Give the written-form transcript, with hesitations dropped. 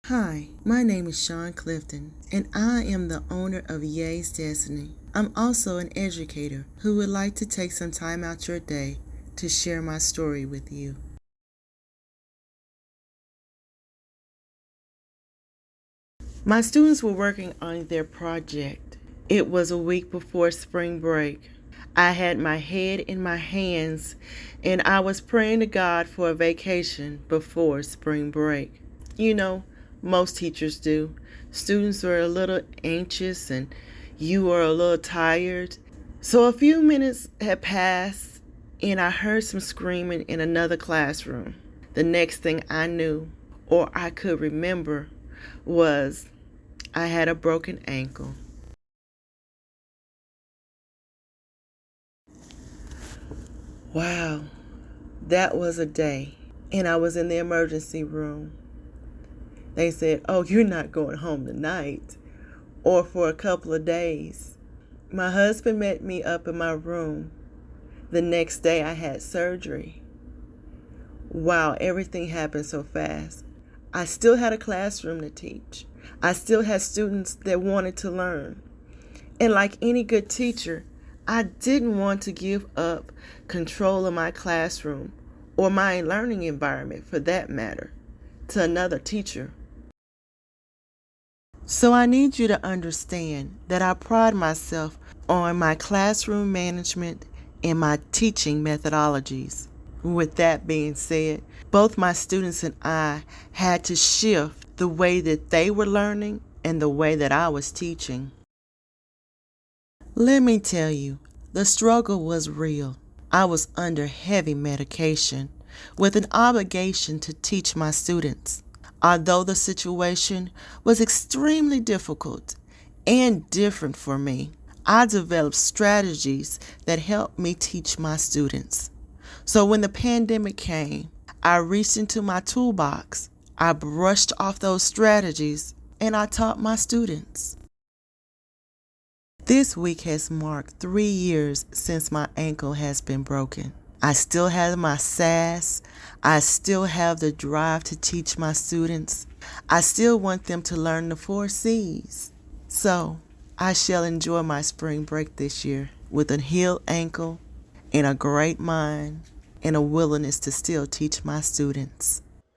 Hi, my name is Sean Clifton, and I am the owner of Yay's Destiny. I'm also an educator who would like to take some time out your day to share my story with you. My students were working on their project. It was a week before spring break. I had my head in my hands and I was praying to God for a vacation before spring break. You know, most teachers do. Students are a little anxious and you are a little tired. So a few minutes had passed and I heard some screaming in another classroom. The next thing I knew, or I could remember, was I had a broken ankle. Wow, that was a day. And I was in the emergency room. They said, "Oh, you're not going home tonight or for a couple of days." My husband met me up in my room. The next day I had surgery. Wow, everything happened so fast. I still had a classroom to teach. I still had students that wanted to learn. And like any good teacher, I didn't want to give up control of my classroom or my learning environment for that matter to another teacher. So I need you to understand that I pride myself on my classroom management and my teaching methodologies. With that being said, both my students and I had to shift the way that they were learning and the way that I was teaching. Let me tell you, the struggle was real. I was under heavy medication with an obligation to teach my students. Although the situation was extremely difficult and different for me, I developed strategies that helped me teach my students. So when the pandemic came, I reached into my toolbox, I brushed off those strategies, and I taught my students. This week has marked 3 years since my ankle has been broken. I still have my sass. I still have the drive to teach my students. I still want them to learn the 4 C's. So, I shall enjoy my spring break this year with a healed ankle and a great mind and a willingness to still teach my students.